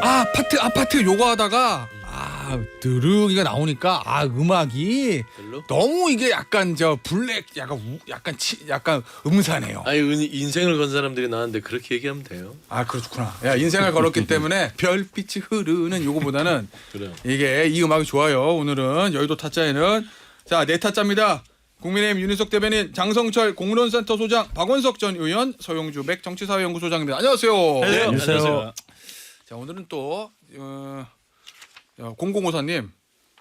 아파트 요거 하다가 드르기가 나오니까 음악이 별로? 너무 이게 약간 저 블랙 약간 음산해요. 아니 인생을 건 사람들이 나왔는데 그렇게 얘기하면 돼요. 그렇구나. 야, 인생을 걸었기 때문에 별빛이 흐르는 요거보다는 그래요. 이게 이 음악이 좋아요. 오늘은 여의도 타짜에는 자, 네 타짜입니다. 국민의힘 윤희석 대변인, 장성철 공론센터 소장, 박원석 전 의원, 서용주 백 정치사회연구소장입니다. 안녕하세요. 네, 안녕하세요. 자, 오늘은 또 0054님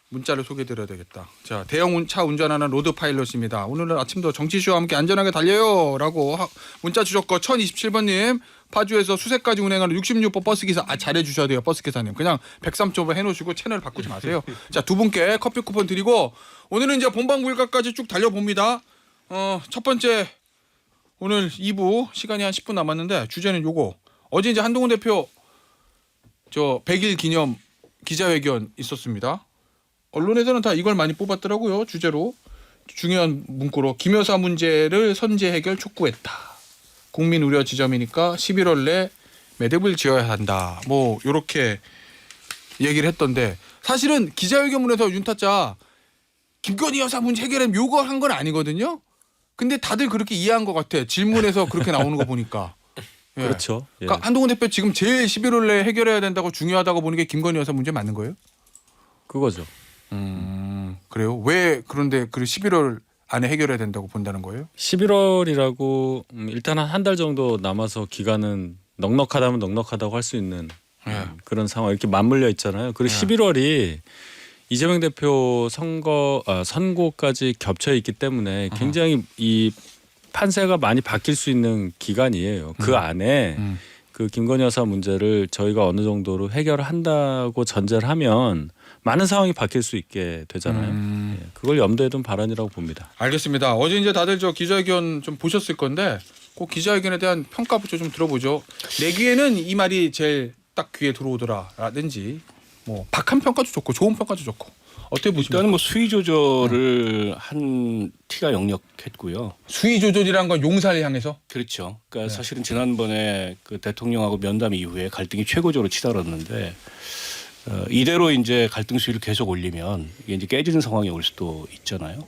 문자를 소개드려야 되겠다. 자, 대형 차 운전하는 로드 파일럿입니다. 오늘은 아침도 정치쇼와 함께 안전하게 달려요라고 문자 주셨고 1027번님 파주에서 수색까지 운행하는 66번 버스기사 잘해주셔야 돼요. 버스기사님 그냥 103.5 해놓으시고 채널 바꾸지 마세요. 자, 두 분께 커피 쿠폰 드리고 오늘은 이제 본방불가까지 쭉 달려봅니다. 첫 번째 오늘 2부 시간이 한 10분 남았는데 주제는 요거. 어제 이제 한동훈 대표 100일 기념 기자회견 있었습니다. 언론에서는 다 이걸 많이 뽑았더라고요. 주제로 중요한 문구로 김여사 문제를 선제 해결 촉구했다. 국민 우려 지점이니까 11월 내 매듭을 지어야 한다. 뭐 이렇게 얘기를 했던데 사실은 기자회견문에서 윤타짜 김건희 여사 문제 해결은 요거한 건 아니거든요. 근데 다들 그렇게 이해한 것 같아. 질문에서 그렇게 나오는 거 보니까. 예. 그렇죠. 예. 그러니까 한동훈 대표 지금 제일 11월 내에 해결해야 된다고 중요하다고 보는 게 김건희 여사 문제 맞는 거예요? 그거죠. 그래요? 왜 그런데 그 11월 안에 해결해야 된다고 본다는 거예요? 11월이라고 일단 한 달 정도 남아서 기간은 넉넉하다면 넉넉하다고 할 수 있는 그런 상황 이렇게 맞물려 있잖아요. 그리고 11월이 이재명 대표 선고까지 겹쳐 있기 때문에 굉장히 이 판세가 많이 바뀔 수 있는 기간이에요. 그 안에 그 김건희 여사 문제를 저희가 어느 정도로 해결을 한다고 전제를 하면 많은 상황이 바뀔 수 있게 되잖아요. 예, 그걸 염두에 둔 발언이라고 봅니다. 알겠습니다. 어제 이제 다들 저 기자회견 좀 보셨을 건데 그 기자회견에 대한 평가부터 좀 들어보죠. 내 귀에는 이 말이 제일 딱 귀에 들어오더라라든지 뭐 박한 평가도 좋고 좋은 평가도 좋고 어떻게 보십니까? 일단은 뭐 수위 조절을 한 티가 역력했고요. 수위 조절이란 건 용사를 향해서 그렇죠. 그러니까 사실은 지난번에 그 대통령하고 면담 이후에 갈등이 최고조로 치달았는데 이대로 이제 갈등 수위를 계속 올리면 이게 이제 깨지는 상황이 올 수도 있잖아요.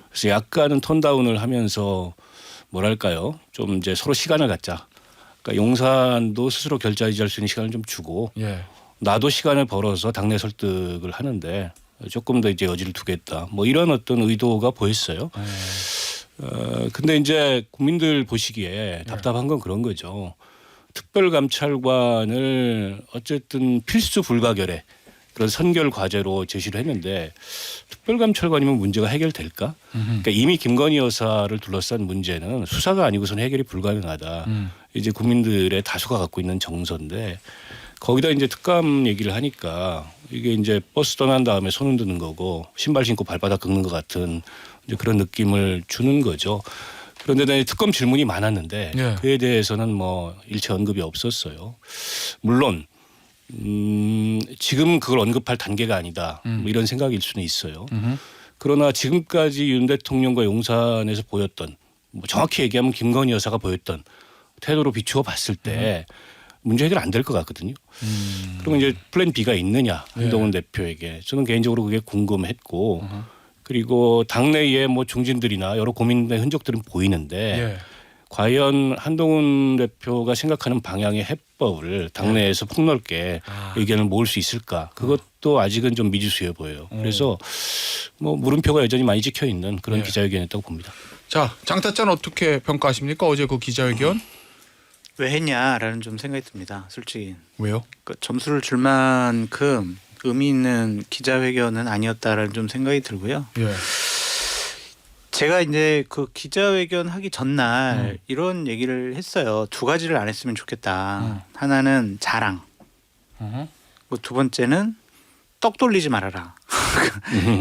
그래서 약간은 톤다운을 하면서 뭐랄까요, 좀 이제 서로 시간을 갖자. 그러니까 용산도 스스로 결자이지할 수 있는 시간을 좀 주고 나도 시간을 벌어서 당내 설득을 하는데 조금 더 이제 여지를 두겠다. 뭐 이런 어떤 의도가 보였어요. 근데 이제 국민들 보시기에 답답한 건 그런 거죠. 특별감찰관을 어쨌든 필수 불가결의 그런 선결 과제로 제시를 했는데 특별감찰관이면 문제가 해결될까? 그러니까 이미 김건희 여사를 둘러싼 문제는 수사가 아니고선 해결이 불가능하다. 이제 국민들의 다수가 갖고 있는 정서인데 거기다 이제 특감 얘기를 하니까 이게 이제 버스 떠난 다음에 손 흔드는 거고 신발 신고 발바닥 긁는 것 같은 이제 그런 느낌을 주는 거죠. 그런데 특검 질문이 많았는데 그에 대해서는 뭐 일체 언급이 없었어요. 물론 지금 그걸 언급할 단계가 아니다. 뭐 이런 생각일 수는 있어요. 그러나 지금까지 윤 대통령과 용산에서 보였던 뭐 정확히 얘기하면 김건희 여사가 보였던 태도로 비추어 봤을 때 문제 해결 안 될 것 같거든요. 그러면 이제 플랜 B가 있느냐 한동훈 대표에게 저는 개인적으로 그게 궁금했고 그리고 당내에 뭐 중진들이나 여러 고민의 흔적들은 보이는데 과연 한동훈 대표가 생각하는 방향의 해법을 당내에서 폭넓게 의견을 모을 수 있을까? 그것도 아직은 좀 미지수여 보여요. 그래서 뭐 물음표가 여전히 많이 찍혀 있는 그런 기자회견이었다고 봅니다. 자, 장타짜는 어떻게 평가하십니까? 어제 그 기자회견? 왜 했냐라는 좀 생각이 듭니다. 솔직히. 왜요? 그러니까 점수를 줄 만큼 의미 있는 기자회견은 아니었다라는 좀 생각이 들고요. 제가 이제 그 기자회견 하기 전날 이런 얘기를 했어요. 두 가지를 안 했으면 좋겠다. 하나는 자랑. 두 번째는 떡 돌리지 말아라.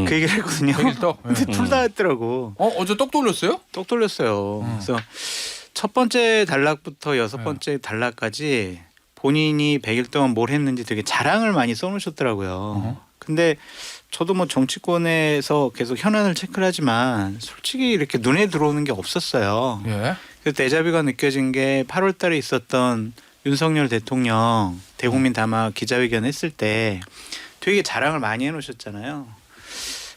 그 얘기를 했거든요. 백일떡? 근데 둘 다 했더라고. 어제 떡 돌렸어요? 떡 돌렸어요. 그래서 첫 번째 단락부터 여섯 번째 단락까지 본인이 100일 동안 뭘 했는지 되게 자랑을 많이 써놓으셨더라고요. 근데 저도 뭐 정치권에서 계속 현안을 체크를 하지만 솔직히 이렇게 눈에 들어오는 게 없었어요. 그래서 데자뷰가 느껴진 게 8월 달에 있었던 윤석열 대통령 대국민 담화 기자회견 했을 때 되게 자랑을 많이 해놓으셨잖아요.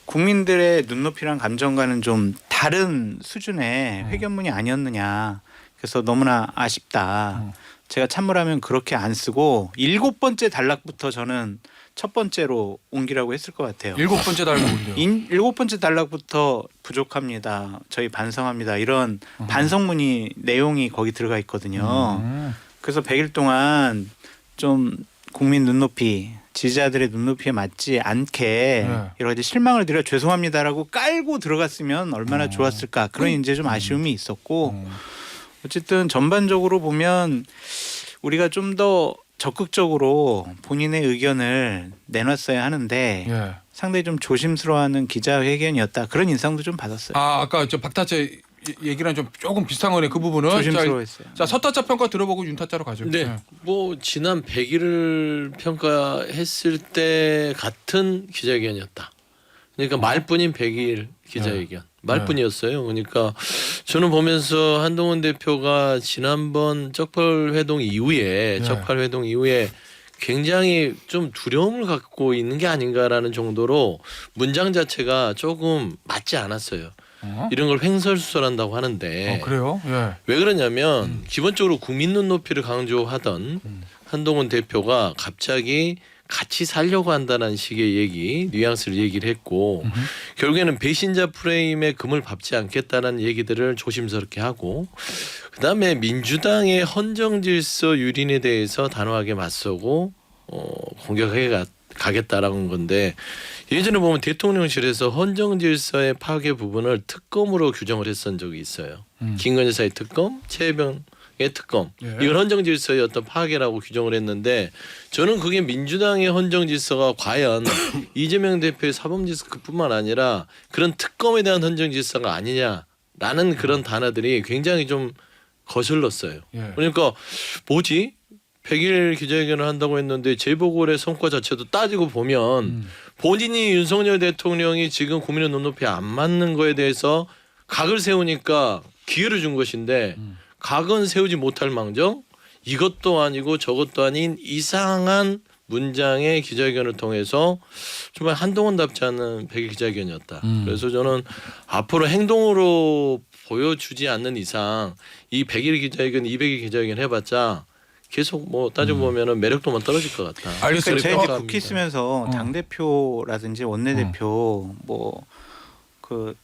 국민들의 눈높이랑 감정과는 좀 다른 수준의 회견문이 아니었느냐. 그래서 너무나 아쉽다. 제가 참모라면 그렇게 안 쓰고 7번째 단락부터 저는 첫 번째로 옮기라고 했을 것 같아요. 7번째 달고 온대요. 7번째 단락부터 부족합니다. 저희 반성합니다. 이런 반성문이 내용이 거기 들어가 있거든요. 그래서 100일 동안 좀 국민 눈높이, 지지자들의 눈높이에 맞지 않게 여러 가지 실망을 드려 죄송합니다라고 깔고 들어갔으면 얼마나 좋았을까. 그런 이제 좀 아쉬움이 있었고 어쨌든 전반적으로 보면 우리가 좀 더 적극적으로 본인의 의견을 내놨어야 하는데 예. 상당히 좀 조심스러워하는 기자회견이었다. 그런 인상도 좀 받았어요. 아까 저 박타짜 얘기랑 좀 조금 비슷한 거네. 그 부분은. 조심스러워했어요. 자 서타짜 평가 들어보고 윤타짜로 가죠. 네, 예. 뭐 지난 100일을 평가했을 때 같은 기자회견이었다. 그러니까 말뿐인 100일 기자회견. 말뿐이었어요. 그러니까 저는 보면서 한동훈 대표가 지난번 적폐회동 이후에 굉장히 좀 두려움을 갖고 있는 게 아닌가라는 정도로 문장 자체가 조금 맞지 않았어요. 이런 걸 횡설수설한다고 하는데 그래요? 예. 왜 그러냐면 기본적으로 국민 눈높이를 강조하던 한동훈 대표가 갑자기 같이 살려고 한다는 식의 얘기, 뉘앙스를 얘기를 했고 결국에는 배신자 프레임에 금을 밟지 않겠다는 얘기들을 조심스럽게 하고 그다음에 민주당의 헌정질서 유린에 대해서 단호하게 맞서고 공격해 가겠다라는 건데 예전에 보면 대통령실에서 헌정질서의 파괴 부분을 특검으로 규정을 했던 적이 있어요. 김건희 여사의 특검, 최혜병의 특검. 이걸 헌정질서의 어떤 파괴라고 규정을 했는데 저는 그게 민주당의 헌정질서가 과연 이재명 대표의 사법리스크뿐만 아니라 그런 특검에 대한 헌정질서가 아니냐라는 그런 단어들이 굉장히 좀 거슬렀어요. 그러니까 뭐지? 100일 기자회견을 한다고 했는데 재보궐의 성과 자체도 따지고 보면 본인이 윤석열 대통령이 지금 국민의 눈높이에 안 맞는 거에 대해서 각을 세우니까 기회를 준 것인데 각은 세우지 못할 망정 이것도 아니고 저것도 아닌 이상한 문장의 기자회견을 통해서 정말 한동훈답지 않은 100일 기자회견이었다. 그래서 저는 앞으로 행동으로 보여주지 않는 이상 이 100일 기자회견, 200일 기자회견 해봤자 계속 뭐 따져보면은 매력도만 떨어질 것 같다. 알겠어요. 그러니까 제가 이제 평가합니다. 국회 있으면서 당 대표라든지 원내대표 뭐 그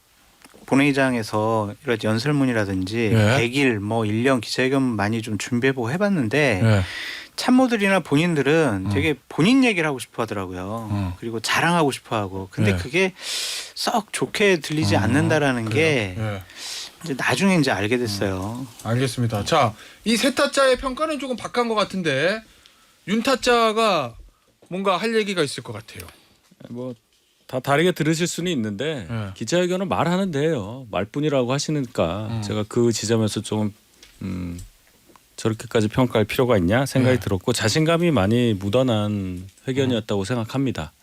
본회의장에서 이런 연설문이라든지 100일 뭐 1년 기자회견 많이 좀 준비해보고 해봤는데 참모들이나 본인들은 되게 본인 얘기를 하고 싶어 하더라고요. 그리고 자랑하고 싶어 하고. 근데 그게 썩 좋게 들리지 않는다라는 게 이제 나중에 이제 알게 됐어요. 알겠습니다. 자, 이 세 타짜의 평가는 조금 박한 것 같은데 윤 타짜가 뭔가 할 얘기가 있을 것 같아요. 뭐 다 다르게 들으실 수는 있는데 기자회견은 말하는 데요. 말뿐이라고 하시니까 제가 그 지점에서 조금 저렇게까지 평가할 필요가 있냐 생각이 들었고 자신감이 많이 묻어난 회견이었다고 생각합니다.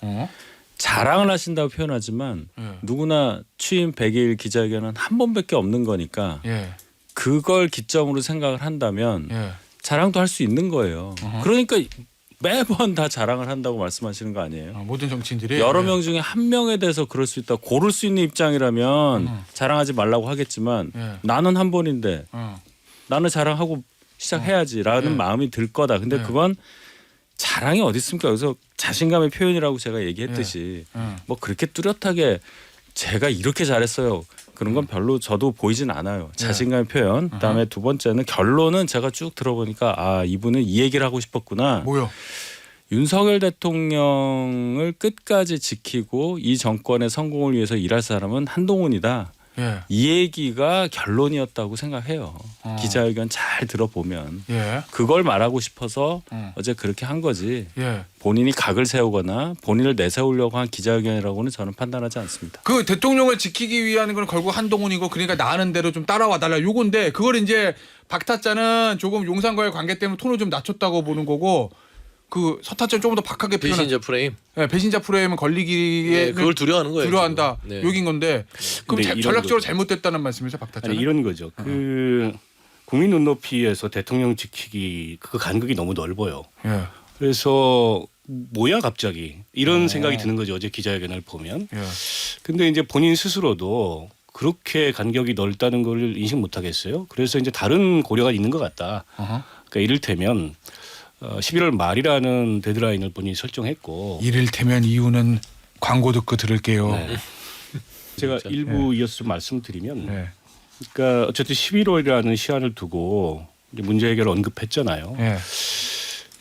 자랑을 하신다고 표현하지만 누구나 취임 100일 기자회견은 한 번밖에 없는 거니까 그걸 기점으로 생각을 한다면 자랑도 할 수 있는 거예요. 그러니까 매번 다 자랑을 한다고 말씀하시는 거 아니에요? 모든 정치인들이 여러 명 중에 한 명에 대해서 그럴 수 있다. 고를 수 있는 입장이라면 자랑하지 말라고 하겠지만 나는 한 번인데 나는 자랑하고 시작해야지라는 마음이 들 거다. 근데 그건 자랑이 어디 있습니까? 여기서 자신감의 표현이라고 제가 얘기했듯이 뭐 그렇게 뚜렷하게 제가 이렇게 잘했어요. 그런 건 별로 저도 보이진 않아요. 자신감의 표현. 그다음에 두 번째는 결론은 제가 쭉 들어보니까 아 이분은 이 얘기를 하고 싶었구나. 뭐요? 윤석열 대통령을 끝까지 지키고 이 정권의 성공을 위해서 일할 사람은 한동훈이다. 이 얘기가 결론이었다고 생각해요. 기자회견 잘 들어보면 그걸 말하고 싶어서 어제 그렇게 한 거지. 본인이 각을 세우거나 본인을 내세우려고 한 기자회견이라고는 저는 판단하지 않습니다. 그 대통령을 지키기 위한 건 결국 한동훈이고 그러니까 나는 대로 좀 따라와 달라 요건데 그걸 이제 박타짜는 조금 용산과의 관계 때문에 톤을 좀 낮췄다고 보는 거고 그 서타짜는 조금 더 박하게 표현한 배신자 프레임. 배신자 프레임은 걸리기에 그걸 두려워하는 거예요. 두려워한다. 지금. 욕인 건데 그럼 근데 이런 전략적으로 거죠. 잘못됐다는 말씀이죠, 박타짜는? 아니 이런 거죠. 그 국민 눈높이에서 대통령 지키기 그 간극이 너무 넓어요. 예. 그래서 뭐야 갑자기 이런 생각이 드는 거죠. 어제 기자회견을 보면. 예. 근데 이제 본인 스스로도 그렇게 간격이 넓다는 걸 인식 못 하겠어요. 그래서 이제 다른 고려가 있는 것 같다. 어허. 그러니까 이를테면 11월 말이라는 데드라인을 본인이 설정했고 이를테면 이유는 광고 듣고 들을게요. 네. 제가 일부 이어서 좀 말씀드리면 네. 그러니까 어쨌든 11월이라는 시한을 두고 이제 문제 해결을 언급했잖아요. 예.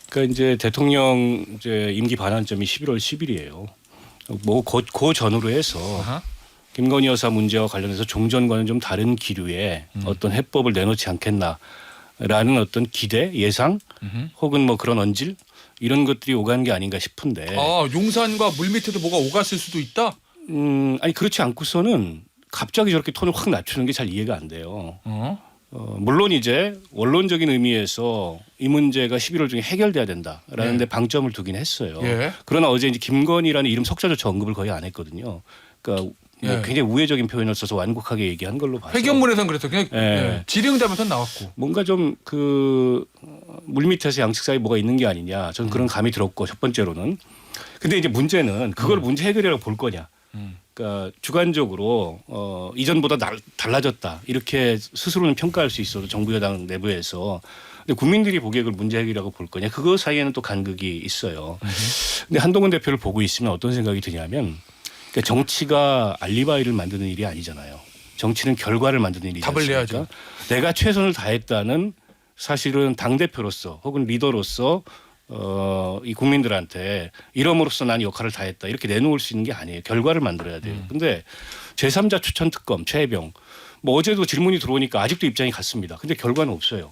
그러니까 이제 대통령 이제 임기 반환점이 11월 10일이에요. 뭐 그 전후로 해서 아하. 김건희 여사 문제와 관련해서 종전과는 좀 다른 기류의 어떤 해법을 내놓지 않겠나라는 어떤 기대, 예상 혹은 뭐 그런 언질 이런 것들이 오간 게 아닌가 싶은데. 아, 용산과 물 밑에도 뭐가 오갔을 수도 있다. 아니 그렇지 않고서는 갑자기 저렇게 톤을 확 낮추는 게 잘 이해가 안 돼요. 물론 이제 원론적인 의미에서 이 문제가 11월 중에 해결돼야 된다라는 데 방점을 두긴 했어요. 예. 그러나 어제 이제 김건희라는 이름 석자조차 언급을 거의 안 했거든요. 그러니까 뭐 예. 굉장히 우회적인 표현을 써서 완곡하게 얘기한 걸로 봐서 회견문에선 그랬어. 그냥 예. 예. 질의응답에선 나왔고. 뭔가 좀 그 물밑에서 양측 사이 뭐가 있는 게 아니냐 저는 그런 감이 들었고 첫 번째로는 근데 이제 문제는 그걸 문제 해결이라고 볼 거냐. 그러니까 주관적으로 이전보다 달라졌다 이렇게 스스로는 평가할 수 있어도 정부 여당 내부에서 근데 국민들이 보기에 그걸 문제 해결이라고 볼 거냐 그거 사이에는 또 간극이 있어요. 근데 한동훈 대표를 보고 있으면 어떤 생각이 드냐면 그러니까 정치가 알리바이를 만드는 일이 아니잖아요. 정치는 결과를 만드는 일이지 답을 않습니까? 내야죠. 내가 최선을 다했다는 사실은 당 대표로서 혹은 리더로서 이 국민들한테 이름으로써 난 역할을 다했다 이렇게 내놓을 수 있는 게 아니에요. 결과를 만들어야 돼요. 근데 제3자 추천 특검 최혜병 뭐 어제도 질문이 들어오니까 아직도 입장이 같습니다. 근데 결과는 없어요.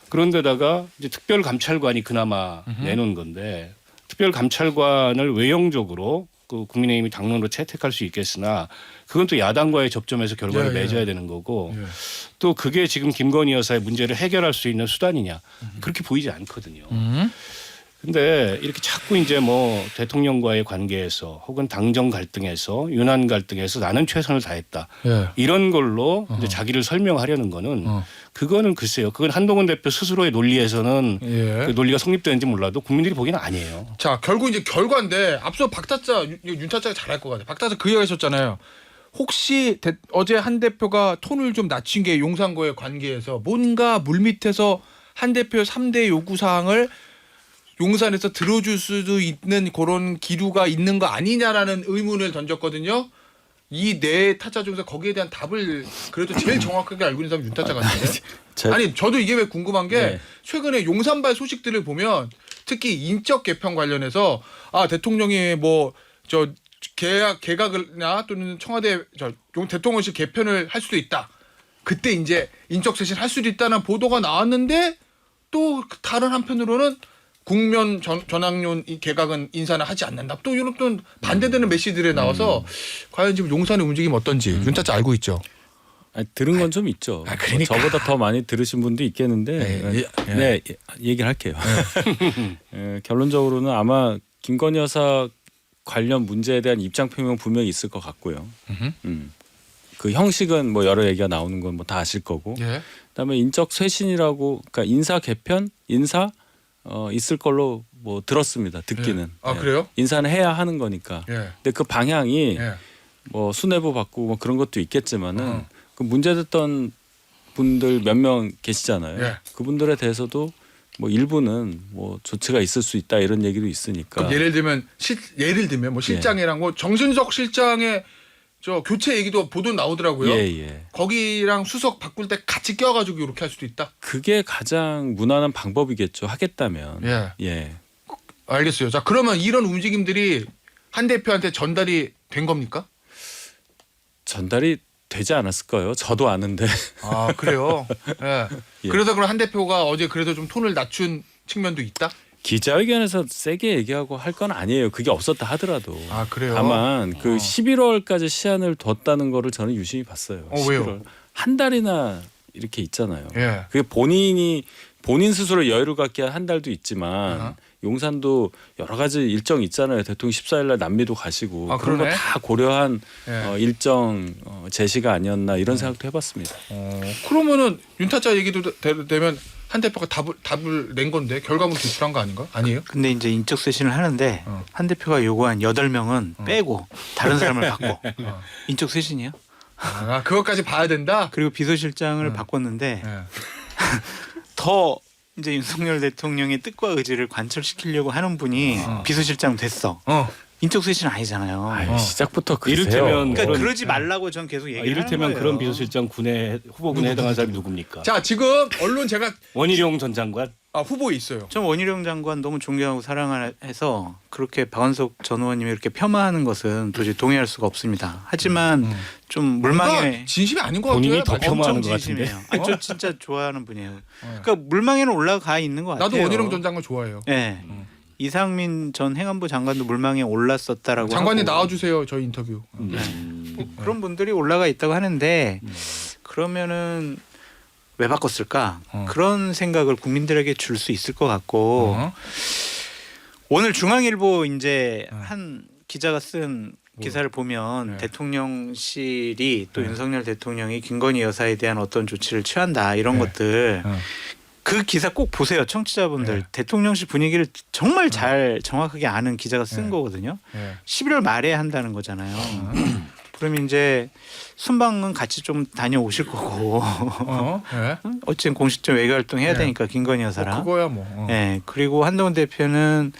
그런데다가 이제 특별감찰관이 그나마 내놓은 건데 특별감찰관을 외형적으로 그 국민의힘이 당론으로 채택할 수 있겠으나 그건 또 야당과의 접점에서 결과를 예, 예. 맺어야 되는 거고 예. 또 그게 지금 김건희 여사의 문제를 해결할 수 있는 수단이냐 그렇게 보이지 않거든요. 근데 이렇게 자꾸 이제 뭐 대통령과의 관계에서 혹은 당정 갈등에서 윤한 갈등에서 나는 최선을 다했다 예. 이런 걸로 이제 자기를 설명하려는 거는 그거는 글쎄요. 그건 한동훈 대표 스스로의 논리에서는 예. 그 논리가 성립되는지 몰라도 국민들이 보기에는 아니에요. 자, 결국 이제 결과인데 앞서 박타짜 윤타짜가 잘할 것 같아요. 박타짜 그 얘기하셨잖아요. 혹시 어제 한 대표가 톤을 좀 낮춘 게 용산과의 관계에서 뭔가 물밑에서 한 대표의 3대 요구 사항을 용산에서 들어줄 수도 있는 그런 기류가 있는 거 아니냐라는 의문을 던졌거든요. 이 네 타짜 중에서 거기에 대한 답을 그래도 제일 정확하게 알고 있는 사람이 윤타짜 같은데. 아니 저도 이게 왜 궁금한 게 네. 최근에 용산발 소식들을 보면 특히 인적 개편 관련해서 아 대통령이 뭐 저 개각이나 또는 청와대 대통령실 개편을 할 수도 있다. 그때 이제 인적 쇄신 할 수도 있다는 보도가 나왔는데 또 다른 한편으로는 국면 전학년 이 개각은 인사는 하지 않는다. 또 이런 또 반대되는 메시지들이 나와서 과연 지금 용산의 움직임이 어떤지 윤타짜 알고 있죠. 아니, 들은 건 좀 있죠. 아, 그러니까. 저보다 더 많이 들으신 분도 있겠는데 네, 얘기를 할게요. 결론적으로는 아마 김건희 여사 관련 문제에 대한 입장 표명 분명히 있을 것 같고요. 그 형식은 뭐 여러 얘기가 나오는 건 뭐 다 아실 거고. 예. 그다음에 인적 쇄신이라고 그러니까 인사 개편 인사 있을 걸로 뭐 들었습니다. 듣기는. 예. 아, 그래요? 인사는 해야 하는 거니까. 예. 근데 그 방향이 예. 뭐 수뇌부 바꾸고 뭐 그런 것도 있겠지만은 그 문제됐던 분들 몇 명 계시잖아요. 예. 그분들에 대해서도 뭐 일부는 뭐 조치가 있을 수 있다 이런 얘기도 있으니까. 그럼 예를 들면 뭐 실장이랑 뭐 정순석 실장의 저 교체 얘기도 보도 나오더라고요. 예. 거기랑 수석 바꿀 때 같이 껴가지고 이렇게 할 수도 있다. 그게 가장 무난한 방법이겠죠. 하겠다면. 예. 알겠어요. 자 그러면 이런 움직임들이 한 대표한테 전달이 된 겁니까? 전달이 되지 않았을까요? 저도 아는데. 아 그래요. 예. 예. 그래서 그럼 한 대표가 어제 그래도 좀 톤을 낮춘 측면도 있다. 기자회견에서 세게 얘기하고 할 건 아니에요. 그게 없었다 하더라도. 아 그래요. 다만 그 11월까지 시한을 뒀다는 거를 저는 유심히 봤어요. 왜요? 11월. 한 달이나 이렇게 있잖아요. 예. 그게 본인이 본인 스스로 여유를 갖게 한 달도 있지만 아하. 용산도 여러 가지 일정 있잖아요. 대통령 14일날 남미도 가시고 아, 그런 거 그러네. 다 고려한 예. 일정 제시가 아니었나 이런 생각도 해봤습니다. 그러면은 윤타짜 얘기도 되면 한 대표가 답을 낸 건데 결과물 제출한 거 아닌가? 아니에요? 근데 이제 인적 쇄신을 하는데 한 대표가 요구한 8명은 빼고 다른 사람을 바꿔. 인적 쇄신이요? 아, 그것까지 봐야 된다. 그리고 비서실장을 바꿨는데 예. 더 이제 윤석열 대통령의 뜻과 의지를 관철시키려고 하는 분이 비서실장 됐어. 인적 쇄신 아니잖아요. 아유, 시작부터 그러세요. 이를테면 그러니까 그런- 그러지 말라고 전 계속 얘기를 하는 이를테면 거예요. 그런 비서실장 군에 후보군에 해당하는 사람이 누굽니까? 자 지금 언론 제가 원희룡 전 장관. 후보에 있어요. 전 원희룡 장관 너무 존경하고 사랑해서 그렇게 박원석 전 의원님이 이렇게 폐마하는 것은 도저히 동의할 수가 없습니다. 하지만 좀 물망에 뭔가 진심이 아닌 것 본인이 같아요. 더 폄하하는 엄청 것 같은데. 진심이에요. 아니, 저 진짜 좋아하는 분이에요. 그러니까 물망에는 올라가 있는 것 같아요. 나도 원희룡 전 장관 좋아해요. 네. 이상민 전 행안부 장관도 물망에 올랐었다라고 장관이 하고. 나와주세요. 저희 인터뷰. 뭐 그런 분들이 올라가 있다고 하는데 그러면은 왜 바꿨을까? 그런 생각을 국민들에게 줄 수 있을 것 같고 오늘 중앙일보 이제 한 기자가 쓴 기사를 보면 네. 대통령실이 또 윤석열 대통령이 김건희 여사에 대한 어떤 조치를 취한다 이런 네. 것들 그 기사 꼭 보세요 청취자분들. 네. 대통령실 분위기를 정말 잘 정확하게 아는 기자가 쓴 네. 거거든요. 예. 11월 말에 한다는 거잖아요. 그러면 이제 순방은 같이 좀 다녀오실 거고 예. 어쨌든 공식적 외교 활동 해야 네. 되니까 김건희 여사랑. 그거야 뭐. 네. 그리고 한동훈 대표는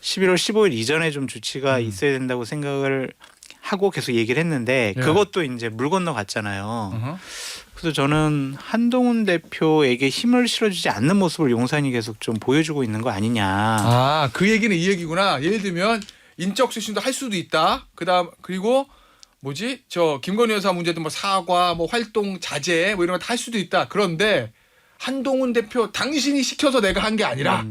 11월 15일 이전에 좀 조치가 있어야 된다고 생각을 하고 계속 얘기를 했는데 예. 그것도 이제 물 건너 갔잖아요. 어허. 그래서 저는 한동훈 대표에게 힘을 실어주지 않는 모습을 용산이 계속 좀 보여주고 있는 거 아니냐. 아, 그 얘기는 이 얘기구나. 예를 들면 인적 쇄신도 할 수도 있다. 그리고 뭐지? 저 김건희 여사 문제도 뭐 사과, 뭐 활동 자제 뭐 이런 거 다 할 수도 있다. 그런데 한동훈 대표 당신이 시켜서 내가 한 게 아니라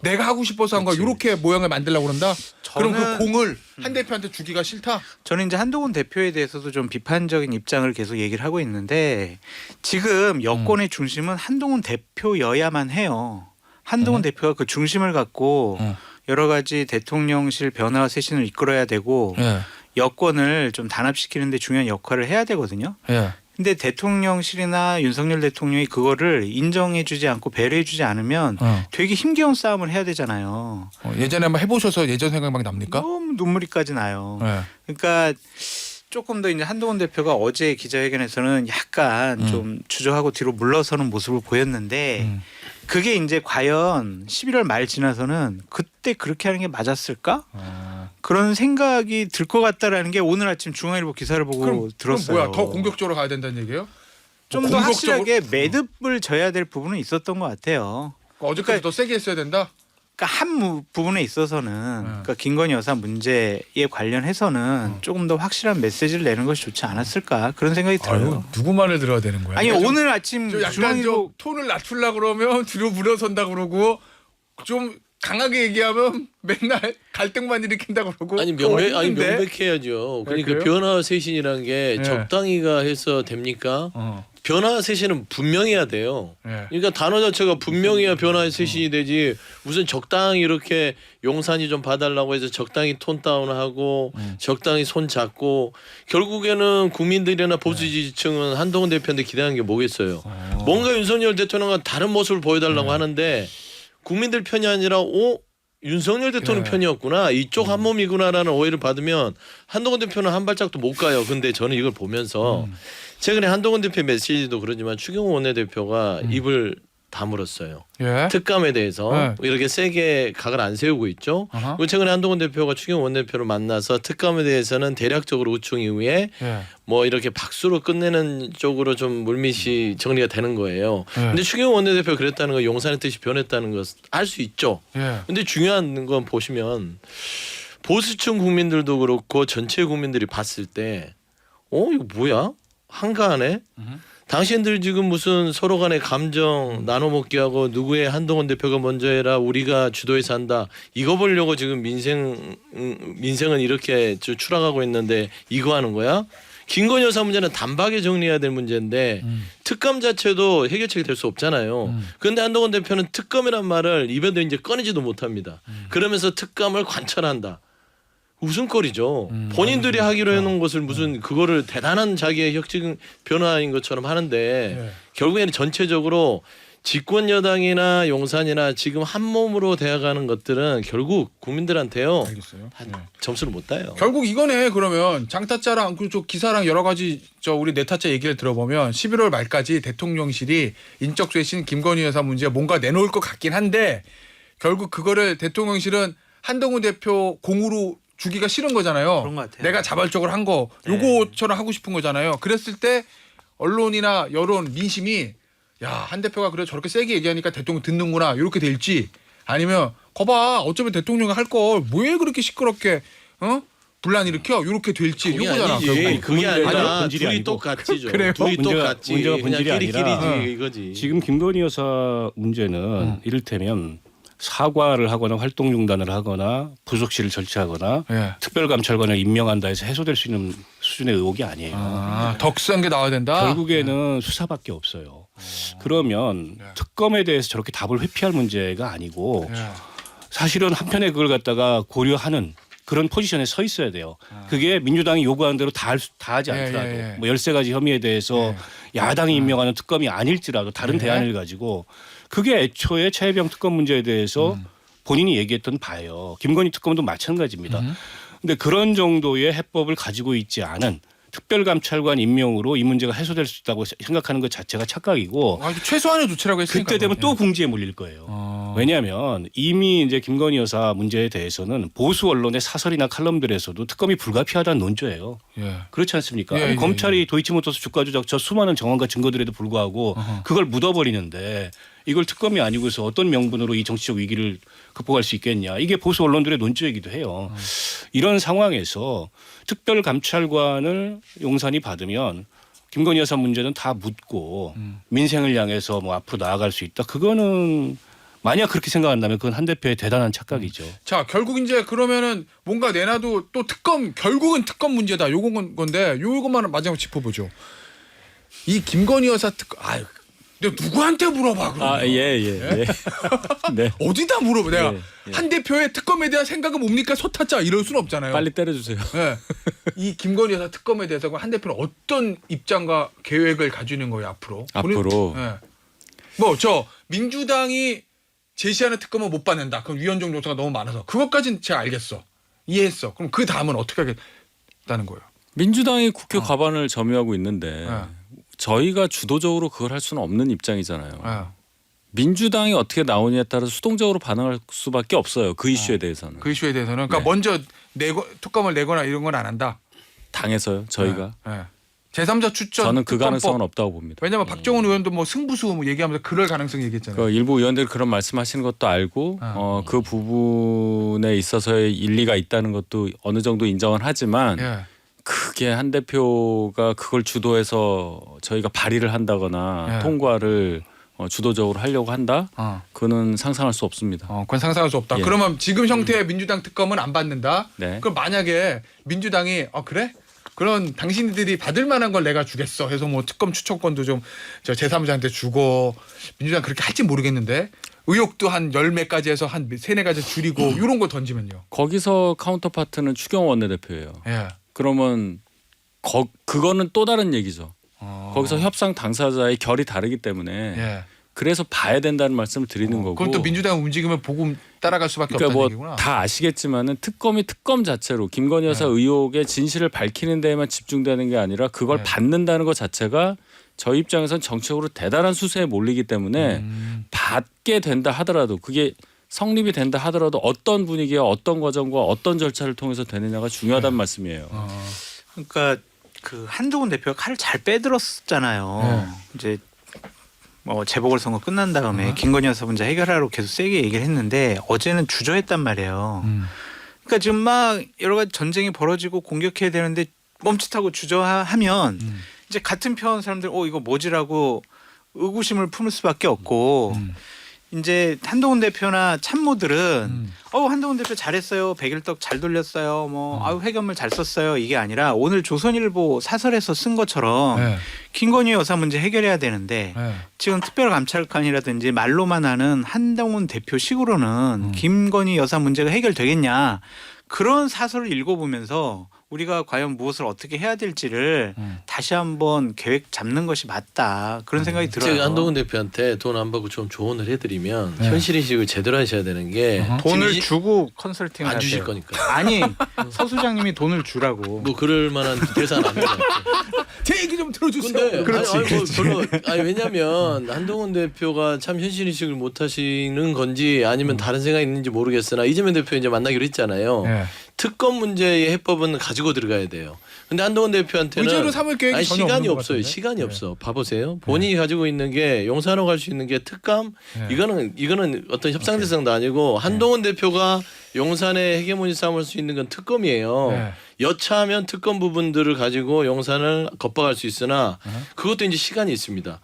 내가 하고 싶어서 한 거 이렇게 모양을 만들려고 그런다. 그럼 그 저는- 공을 한 대표한테 주기가 싫다. 저는 이제 한동훈 대표에 대해서도 좀 비판적인 입장을 계속 얘기를 하고 있는데 지금 여권의 중심은 한동훈 대표여야만 해요. 한동훈 대표가 그 중심을 갖고 여러 가지 대통령실 변화와 쇄신을 이끌어야 되고 예. 여권을 좀 단합시키는 데 중요한 역할을 해야 되거든요. 예. 근데 대통령실이나 윤석열 대통령이 그거를 인정해주지 않고 배려해주지 않으면 되게 힘겨운 싸움을 해야 되잖아요. 예전에 한번 해보셔서 예전 생각이 납니까? 너무 눈물이까지 나요. 예. 그러니까 조금 더 이제 한동훈 대표가 어제 기자회견에서는 약간 좀 주저하고 뒤로 물러서는 모습을 보였는데 그게 이제 과연 11월 말 지나서는 그때 그렇게 하는 게 맞았을까? 그런 생각이 들 것 같다라는 게 오늘 아침 중앙일보 기사를 보고 그럼 들었어요. 뭐야? 더 공격적으로 가야 된다는 얘기예요? 좀 더 확실하게 매듭을 져야 될 부분은 있었던 것 같아요. 어저께도 더 세게 했어야 된다. 그러니까 한 부분에 있어서는 그러니까 김건희 여사 문제에 관련해서는 조금 더 확실한 메시지를 내는 것이 좋지 않았을까 그런 생각이 들어요. 누구 말을 들어야 되는 거야? 아니 오늘 아침 좀 약간 중앙일보 좀 톤을 낮추려 그러면 뒤로 물러선다 그러고 좀 강하게 얘기하면 맨날 갈등만 일으킨다 그러고. 아니 그거 아니 없는데? 명백해야죠. 네, 그러니까 그래요? 변화 쇄신이라는 게 네. 적당히가 해서 됩니까? 변화 쇄신은 분명해야 돼요. 예. 그러니까 단어 자체가 분명해야 변화 쇄신이 되지. 무슨 적당히 이렇게 용산이 좀 봐달라고 해서 적당히 톤 다운하고 적당히 손 잡고 결국에는 국민들이나 보수 지지층은 한동훈 대표한테 기대하는 게 뭐겠어요. 뭔가 윤석열 대통령과 다른 모습을 보여달라고 하는데 국민들 편이 아니라 윤석열 대통령 네. 편이었구나. 이쪽 한 몸이구나라는 오해를 받으면 한동훈 대표는 한 발짝도 못 가요. 근데 저는 이걸 보면서 최근에 한동훈 대표 메시지도 그러지만 추경호 원내대표가 입을 다물었어요. 예. 특감에 대해서 네. 이렇게 세게 각을 안 세우고 있죠. 어허. 그리고 최근에 한동훈 대표가 추경호 원내대표를 만나서 특감에 대해서는 대략적으로 우충 이후에 예. 뭐 이렇게 박수로 끝내는 쪽으로 좀 물밑이 정리가 되는 거예요. 네. 근데 추경호 원내대표가 그랬다는 거 용산의 뜻이 변했다는 것 알 수 있죠. 예. 근데 중요한 건 보시면 보수층 국민들도 그렇고 전체 국민들이 봤을 때 이거 뭐야? 한가하네? 당신들 지금 무슨 서로 간의 감정 나눠 먹기 하고 누구의 한동훈 대표가 먼저 해라 우리가 주도해서 한다 이거 보려고 지금 민생은 이렇게 추락하고 있는데 이거 하는 거야? 김건희 여사 문제는 단박에 정리해야 될 문제인데 특검 자체도 해결책이 될 수 없잖아요. 그런데 한동훈 대표는 특검이란 말을 입에도 이제 꺼내지도 못합니다. 그러면서 특검을 관철한다. 웃음거리죠. 본인들이 하기로 해놓은 것을 무슨 그거를 대단한 자기의 혁신 변화인 것처럼 하는데 결국에는 전체적으로 집권 여당이나 용산이나 지금 한 몸으로 되어가는 것들은 결국 국민들한테요 알겠어요. 네. 점수를 못 따요. 결국 이거네. 그러면 장타짜랑 그저 기사랑 여러 가지 우리 네타짜 얘기를 들어보면 11월 말까지 대통령실이 인적 쇄신 김건희 여사 문제 뭔가 내놓을 것 같긴 한데 결국 그거를 대통령실은 한동훈 대표 공으로 주기가 싫은 거잖아요. 그런 것 같아요. 내가 자발적으로 한 거 요거처럼 하고 싶은 거잖아요. 그랬을 때 언론이나 여론 민심이 야, 한 대표가 그래 저렇게 세게 얘기하니까 대통령 듣는구나 이렇게 될지 아니면 거봐 어쩌면 대통령이 할 걸 왜 그렇게 시끄럽게 분란 일으켜 이렇게 될지 그게 요거잖아. 아니지. 결국. 그게 아니라 아니라 본질이 둘이 아니고. 똑같지죠. 그래요? 둘이 똑같지. 문제가 그냥 본질이 아니라 끼리끼리지 이거지. 지금 김건희 여사 문제는 이를테면 사과를 하거나 활동 중단을 하거나 부속실을 절차하거나 예. 특별감찰관을 임명한다 해서 해소될 수 있는 수준의 의혹이 아니에요. 더 센 게 나와야 된다. 결국에는 수사밖에 없어요. 그러면 특검에 대해서 저렇게 답을 회피할 문제가 아니고 예. 사실은 한편에 그걸 갖다가 고려하는 그런 포지션에 서 있어야 돼요. 그게 민주당이 요구하는 대로 다 하지 않더라도 예. 뭐 13가지 혐의에 대해서 야당이 임명하는 특검이 아닐지라도 다른 대안을 가지고 그게 애초에 최혜병 특검 문제에 대해서 본인이 얘기했던 바예요. 김건희 특검도 마찬가지입니다. 근데 그런 정도의 해법을 가지고 있지 않은 특별감찰관 임명으로 이 문제가 해소될 수 있다고 생각하는 것 자체가 착각이고 최소한의 조치라고 했으니까. 그때 되면 또 궁지에 몰릴 거예요. 왜냐하면 이미 이제 김건희 여사 문제에 대해서는 보수 언론의 사설이나 칼럼들에서도 특검이 불가피하다는 논조예요. 예. 그렇지 않습니까? 예, 아니, 예, 검찰이 도이치모터스 주가 조작 저 수많은 정황과 증거들에도 불구하고 그걸 묻어버리는데 이걸 특검이 아니고서 어떤 명분으로 이 정치적 위기를 극복할 수 있겠냐. 이게 보수 언론들의 논조이기도 해요. 이런 상황에서 특별감찰관을 용산이 받으면 김건희 여사 문제는 다 묻고 민생을 향해서 뭐 앞으로 나아갈 수 있다. 그거는 만약 그렇게 생각한다면 그건 한 대표의 대단한 착각이죠. 자, 결국 이제 그러면은 뭔가 내놔도 또 특검 결국은 특검 문제다. 요건 건데 요것만 마지막으로 짚어보죠. 이 김건희 여사 특검 내가 누구한테 물어봐 그러면. 예. 네. 어디다 물어봐 내가 예. 한 대표의 특검에 대한 생각은 뭡니까 소타짜 이럴 수는 없잖아요. 빨리 때려주세요. 예. 이 김건희 여사 특검에 대해서 한 대표는 어떤 입장과 계획을 가지는 거예요 앞으로? 앞으로. 예. 뭐저 민주당이 제시하는 특검은 못 받는다. 그럼 위헌적 요소가 너무 많아서 그것까지는 제가 알겠어. 이해했어. 그럼 그 다음은 어떻게 하겠다는 거예요? 민주당이 국회 과반을 점유하고 있는데 예. 저희가 주도적으로 그걸 할 수는 없는 입장이잖아요. 예. 민주당이 어떻게 나오냐에 따라서 수동적으로 반응할 수밖에 없어요. 그 이슈에 대해서는. 그 이슈에 대해서는 그러니까 네. 먼저 특검을 내거나 이런 건 안 한다. 당해서요. 저희가. 예. 제3자 추천. 저는 그 특검법. 가능성은 없다고 봅니다. 왜냐하면 박정훈 의원도 뭐 승부수 뭐 얘기하면서 그럴 가능성 얘기했잖아요. 그 일부 의원들이 그런 말씀하시는 것도 알고 그 부분에 있어서의 일리가 있다는 것도 어느 정도 인정은 하지만 예. 그게 한 대표가 그걸 주도해서 저희가 발의를 한다거나 예. 통과를 주도적으로 하려고 한다? 그거는 상상할 수 없습니다. 그건 상상할 수 없다. 예. 그러면 지금 형태의 민주당 특검은 안 받는다. 네. 그럼 만약에 민주당이 그래? 그런 당신들이 받을 만한 걸 내가 주겠어 해서 뭐 특검 추천권도 좀 저 제3자한테 주고 민주당 그렇게 할지 모르겠는데 의혹도 한 10매까지 해서 한 3-4가지 줄이고 이런 거 던지면요. 거기서 카운터파트는 추경호 원내대표예요. 예. 그러면 그거는 또 다른 얘기죠. 거기서 협상 당사자의 결이 다르기 때문에 예. 그래서 봐야 된다는 말씀을 드리는 거고. 그럼 또 민주당 움직임을 보고 따라갈 수밖에 그러니까 없다는 뭐 얘기구나. 다 아시겠지만은 특검이 특검 자체로 김건희 여사 의혹의 진실을 밝히는 데에만 집중되는 게 아니라 그걸 받는다는 것 자체가 저희 입장에선 정치적으로 대단한 수세에 몰리기 때문에 받게 된다 하더라도 그게 성립이 된다 하더라도 어떤 분위기와 어떤 과정과 어떤 절차를 통해서 되느냐가 중요하다는 말씀이에요. 그러니까 그 한동훈 대표가 칼을 잘 빼들었잖아요. 이제 뭐 재보궐선거 끝난 다음에 김건희 여사 문제 해결하라고 계속 세게 얘기를 했는데 어제는 주저했단 말이에요. 그러니까 지금 막 여러 가지 전쟁이 벌어지고 공격해야 되는데 멈칫하고 주저하면 이제 같은 편 사람들 이거 뭐지라고 의구심을 품을 수밖에 없고 이제 한동훈 대표나 참모들은 한동훈 대표 잘했어요. 백일떡 잘 돌렸어요. 뭐 아유 회견물 잘 썼어요. 이게 아니라 오늘 조선일보 사설에서 쓴 것처럼 네. 김건희 여사 문제 해결해야 되는데 네. 지금 특별감찰관이라든지 말로만 하는 한동훈 대표식으로는 김건희 여사 문제가 해결되겠냐. 그런 사설을 읽어보면서 우리가 과연 무엇을 어떻게 해야 될지를 다시 한번 계획 잡는 것이 맞다. 그런 생각이 들어요. 제가 한동훈 대표한테 돈 안 받고 좀 조언을 해드리면 현실인식을 제대로 하셔야 되는 게 돈을 지금 주고 컨설팅을 안 주실 하세요. 거니까. 아니 서 수장님이 돈을 주라고. 뭐 그럴 만한 대사는 아닌 것 같아요. 제 얘기 좀 들어주세요. 근데 그렇지, 아니, 뭐 그렇지. 별로 아니 왜냐면 한동훈 대표가 참 현실인식을 못 하시는 건지 아니면 다른 생각이 있는지 모르겠으나 이재명 대표 이제 만나기로 했잖아요. 네. 특검 문제의 해법은 가지고 들어가야 돼요. 근데 한동훈 대표한테는 의제로 삼을 계획이 아니, 전혀 시간이 없는 것 없어요. 같은데? 시간이 네. 없어. 봐보세요. 본인이 가지고 있는 게 용산으로 갈 수 있는 게 특감. 네. 이거는 어떤 협상 대상도 아니고 한동훈 대표가 용산의 헤게모니 싸움을 할 수 있는 건 특검이에요. 네. 여차하면 특검 부분들을 가지고 용산을 겁박할 수 있으나 그것도 이제 시간이 있습니다.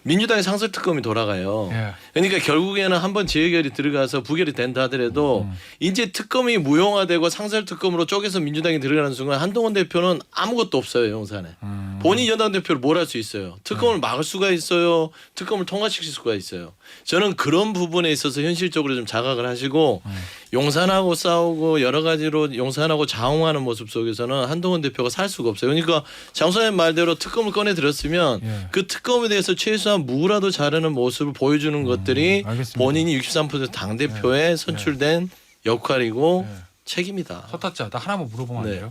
민주당의 상설 특검이 돌아가요. 예. 그러니까 결국에는 한번 재결이 들어가서 부결이 된다 하더라도 이제 특검이 무용화되고 상설 특검으로 쪼개서 민주당이 들어가는 순간 한동훈 대표는 아무것도 없어요 용산에. 본인 여당 대표를 뭘 할 수 있어요. 특검을 막을 수가 있어요. 특검을 통과시킬 수가 있어요. 저는 그런 부분에 있어서 현실적으로 좀 자각을 하시고 용산하고 싸우고 여러 가지로 용산하고 자웅하는 모습 속에서는 한동훈 대표가 살 수가 없어요. 그러니까 장소님 말대로 특검을 꺼내 들었으면 예. 그 특검에 대해서 최소한 무라도 자르는 모습을 보여주는 것들이 알겠습니다. 본인이 63% 당 대표에 선출된 역할이고 책임이다. 서타짜 나 하나만 물어보면 안 네. 돼요?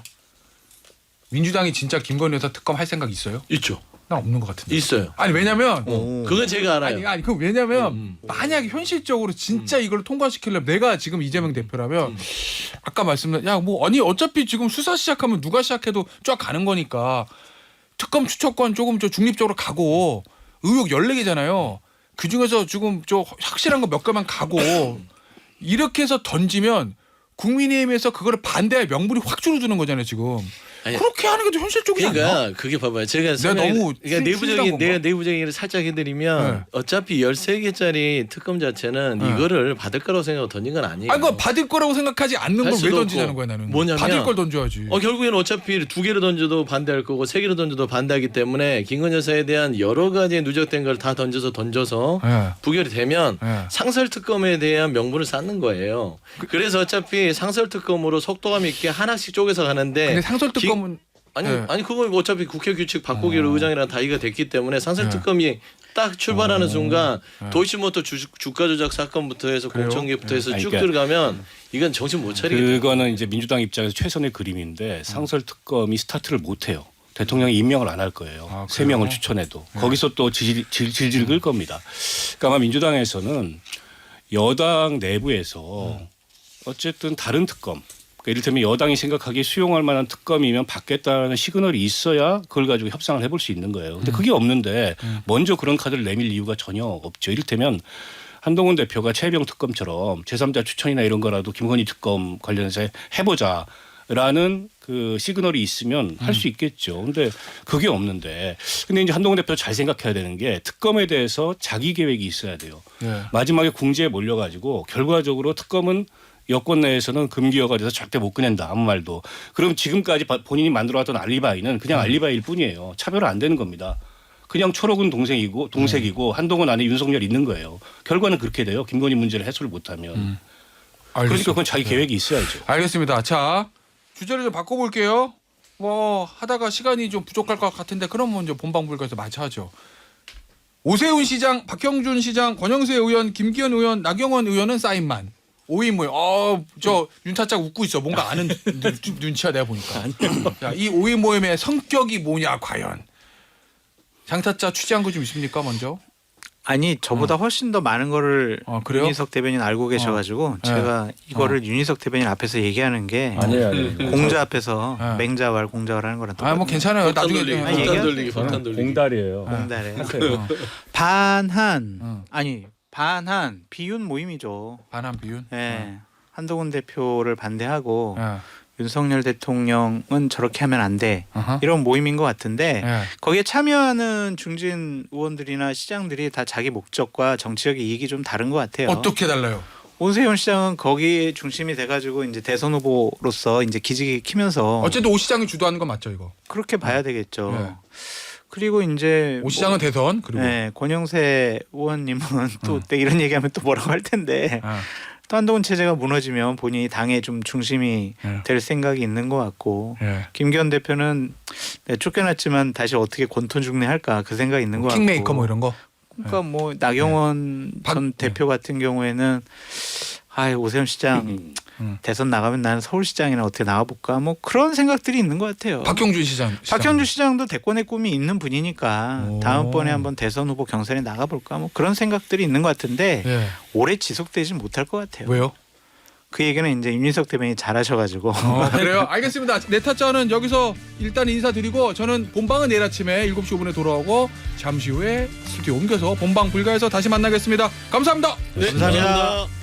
민주당이 진짜 김건희 여사 특검 할 생각 있어요? 있죠. 난 없는 것 같은데. 있어요. 아니 왜냐면 그건 제가 알아요. 아니 그 왜냐면 만약에 현실적으로 진짜 이걸 통과시키려면 내가 지금 이재명 대표라면 아까 말씀드린 야뭐 아니 어차피 지금 수사 시작하면 누가 시작해도 쫙 가는 거니까 특검 추천권 조금 저 중립적으로 가고 의혹 14개잖아요. 그 중에서 지금 저 확실한 거 몇 개만 가고 이렇게 해서 던지면 국민의힘에서 그거를 반대할 명분이 확 줄어드는 거잖아요 지금. 아니, 그렇게 하는 게 좀 현실적이지 않나? 그러니까 그게 봐봐요. 제가 너무 그러니까 순진한 건가? 내가 내부적인 얘기를 살짝 해드리면 네. 어차피 13개짜리 특검 자체는 네. 이거를 받을 거라고 생각하고 던진 건 아니에요. 아니 그 받을 거라고 생각하지 않는 할 걸 왜 수도 던지자는 없고. 거야 나는. 뭐냐면 받을 걸 던져야지. 결국에는 어차피 2개를 던져도 반대할 거고 3개를 던져도 반대하기 때문에 김건희 여사에 대한 여러 가지 누적된 걸 다 던져서 예. 부결이 되면 예. 상설 특검에 대한 명분을 쌓는 거예요. 그래서 어차피 상설 특검으로 속도감 있게 하나씩 쪼개서 가는데 근데 상설 특검은 아니 그걸 어차피 국회 규칙 바꾸기로 의장이랑 다의가 됐기 때문에 상설 특검이 딱 출발하는 순간 도이치모터 주가 조작 사건부터 해서 그래요? 공청기부터 해서 쭉 그러니까 들어가면 이건 정신 못 차리겠다. 그거는 이제 민주당 입장에서 최선의 그림인데 상설 특검이 스타트를 못 해요. 대통령이 임명을 안 할 거예요. 아, 세 그래요? 명을 추천해도 거기서 또 질질 끌 겁니다. 그러니까 아마 민주당에서는 여당 내부에서 어쨌든 다른 특검, 그러니까 이를테면 여당이 생각하기에 수용할 만한 특검이면 받겠다는 시그널이 있어야 그걸 가지고 협상을 해볼 수 있는 거예요. 근데 그게 없는데 먼저 그런 카드를 내밀 이유가 전혀 없죠. 이를테면 한동훈 대표가 최혜병 특검처럼 제3자 추천이나 이런 거라도 김건희 특검 관련해서 해보자라는 그 시그널이 있으면 할 수 있겠죠. 근데 그게 없는데. 근데 이제 한동훈 대표 잘 생각해야 되는 게 특검에 대해서 자기 계획이 있어야 돼요. 예. 마지막에 궁지에 몰려가지고 결과적으로 특검은 여권 내에서는 금기어가 돼서 절대 못 꺼낸다 아무 말도. 그럼 지금까지 본인이 만들어왔던 알리바이는 그냥 알리바이일 뿐이에요. 차별 안 되는 겁니다. 그냥 초록은 동색이고 한동훈 안에 윤석열 있는 거예요. 결과는 그렇게 돼요. 김건희 문제를 해소를 못하면. 그러니까 그건 자기 계획이 있어야죠. 알겠습니다. 자 주제를 좀 바꿔볼게요. 뭐 하다가 시간이 좀 부족할 것 같은데 그럼 먼저 본방불가에서 마치 하죠. 오세훈 시장, 박형준 시장, 권영세 의원, 김기현 의원, 나경원 의원은 사인만. 5인 모임. 저 윤차짝 웃고 있어. 뭔가 아는 눈치야 내가 보니까. 자, 이 5인 모임의 성격이 뭐냐 과연. 장타짜 취재한 거 좀 있습니까 먼저? 아니 저보다 훨씬 더 많은 거를 그래요? 윤희석 대변인 알고 계셔가지고 제가 이거를 윤희석 대변인 앞에서 얘기하는 게 아니에요. 공자 앞에서 네. 맹자왈 공자왈 하는 거랑 똑같아요. 뭐 괜찮아요. 폭탄 나중에 돌리기, 아니, 폭탄 얘기하세요. 돌리기, 폭탄 돌리기. 공달이에요. 공달에 하세요. 반한 비윤 모임이죠. 반환 비윤. 예. 한동훈 대표를 반대하고 예. 윤석열 대통령은 저렇게 하면 안 돼. 아하. 이런 모임인 것 같은데 예. 거기에 참여하는 중진 의원들이나 시장들이 다 자기 목적과 정치적인 이익이 좀 다른 것 같아요. 어떻게 달라요? 온세훈 시장은 거기에 중심이 돼가지고 이제 대선 후보로서 이제 기지개 키면서 어쨌든 오 시장이 주도하는 건 맞죠 이거. 그렇게 봐야 되겠죠. 네. 그리고 이제 오 시장은 대선 그리고 네, 권영세 의원님은 또 이런 얘기하면 또 뭐라고 할 텐데 아, 또 한동훈 체제가 무너지면 본인이 당에 좀 중심이 예. 될 생각이 있는 것 같고 예. 김기현 대표는 네, 쫓겨났지만 다시 어떻게 권통중래할까 그 생각이 있는 것 같고 킹메이커 뭐 이런 거. 그러니까 뭐 나경원 박- 전 대표 같은 경우에는 오세훈 시장 대선 나가면 나는 서울시장이나 어떻게 나가볼까 뭐 그런 생각들이 있는 것 같아요. 박형준 시장. 박형준 시장도 대권의 꿈이 있는 분이니까 오. 다음번에 한번 대선 후보 경선에 나가볼까 뭐 그런 생각들이 있는 것 같은데 예. 오래 지속되진 못할 것 같아요. 왜요? 그 얘기는 이제 윤희석 대변인이 잘하셔가지고 그래요? 알겠습니다. 네타짜는 여기서 일단 인사드리고 저는 본방은 내일 아침에 7시 5분에 돌아오고 잠시 후에 스튜디오 옮겨서 본방 불가에서 다시 만나겠습니다. 감사합니다. 네, 감사합니다. 감사합니다.